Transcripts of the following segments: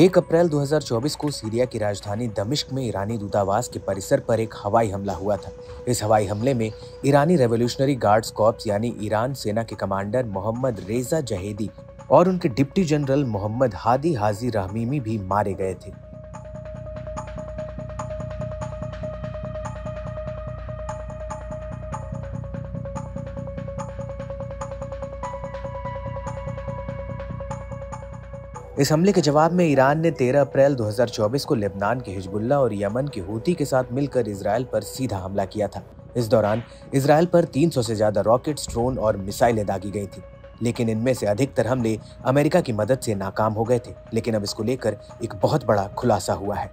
1 अप्रैल 2024 को सीरिया की राजधानी दमिश्क में ईरानी दूतावास के परिसर पर एक हवाई हमला हुआ था। इस हवाई हमले में ईरानी रेवोल्यूशनरी गार्ड्स कॉर्प्स यानी ईरान सेना के कमांडर मोहम्मद रेजा जहेदी और उनके डिप्टी जनरल मोहम्मद हादी हाजी रहमीमी भी मारे गए थे। इस हमले के जवाब में ईरान ने 13 अप्रैल 2024 को लेबनान के हिजबुल्लाह और यमन के हूती के साथ मिलकर इजरायल पर सीधा हमला किया था। इस दौरान इजरायल पर 300 से ज्यादा रॉकेट्स, ड्रोन और मिसाइलें दागी गई थी, लेकिन इनमें से अधिकतर हमले अमेरिका की मदद से नाकाम हो गए थे। लेकिन अब इसको लेकर एक बहुत बड़ा खुलासा हुआ है।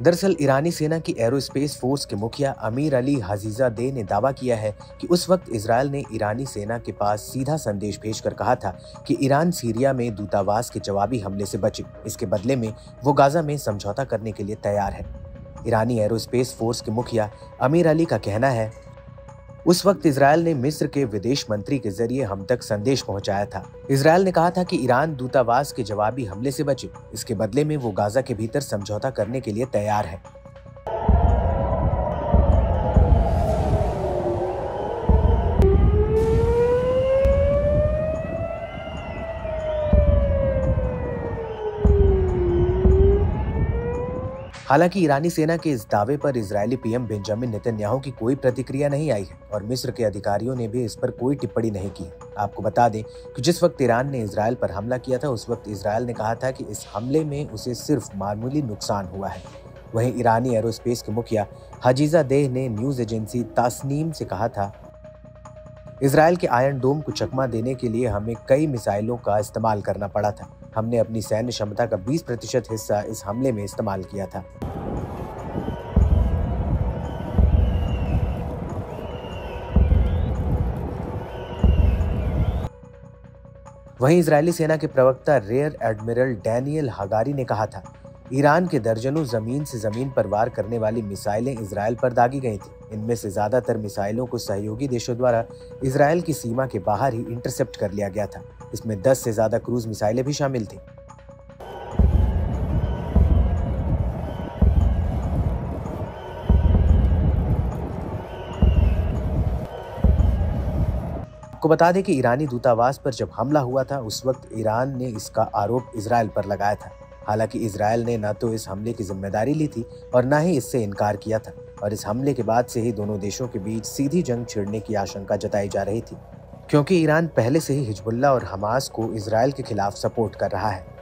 दरअसल ईरानी सेना की एरोस्पेस फोर्स के मुखिया अमीर अली हजीजादे ने दावा किया है कि उस वक्त इजरायल ने ईरानी सेना के पास सीधा संदेश भेजकर कहा था कि ईरान सीरिया में दूतावास के जवाबी हमले से बचे। इसके बदले में वो गाजा में समझौता करने के लिए तैयार है। ईरानी एरोस्पेस फोर्स के मुखिया अमीर अली का कहना है, उस वक्त इजरायल ने मिस्र के विदेश मंत्री के जरिए हम तक संदेश पहुंचाया था। इजरायल ने कहा था कि ईरान दूतावास के जवाबी हमले से बचे। इसके बदले में वो गाजा के भीतर समझौता करने के लिए तैयार है। हालांकि ईरानी सेना के इस दावे पर इजरायली पीएम बेंजामिन नेतन्याहू की कोई प्रतिक्रिया नहीं आई है और मिस्र के अधिकारियों ने भी इस पर कोई टिप्पणी नहीं की है। आपको बता दें कि जिस वक्त ईरान ने इजरायल पर हमला किया था, उस वक्त इजरायल ने कहा था कि इस हमले में उसे सिर्फ मामूली नुकसान हुआ है। वहीं ईरानी एरोस्पेस के मुखिया हजीजादेह ने न्यूज एजेंसी तासनीम से कहा था, इजरायल के आयरन डोम को चकमा देने के लिए हमें कई मिसाइलों का इस्तेमाल करना पड़ा था। हमने अपनी सैन्य क्षमता का 20% हिस्सा इस हमले में इस्तेमाल किया था। वहीं इजरायली सेना के प्रवक्ता रेयर एडमिरल डैनियल हगारी ने कहा था, ईरान के दर्जनों जमीन से जमीन पर वार करने वाली मिसाइलें इजरायल पर दागी गई थी। इनमें से ज्यादातर मिसाइलों को सहयोगी देशों द्वारा इजरायल की सीमा के बाहर ही इंटरसेप्ट कर लिया गया था। इसमें 10 से ज्यादा क्रूज मिसाइलें भी शामिल थी। आपको बता दें कि ईरानी दूतावास पर जब हमला हुआ था, उस वक्त ईरान ने इसका आरोप इजरायल पर लगाया था। हालांकि इजरायल ने न तो इस हमले की जिम्मेदारी ली थी और न ही इससे इनकार किया था, और इस हमले के बाद से ही दोनों देशों के बीच सीधी जंग छिड़ने की आशंका जताई जा रही थी, क्योंकि ईरान पहले से ही हिजबुल्लाह और हमास को इजरायल के खिलाफ सपोर्ट कर रहा है।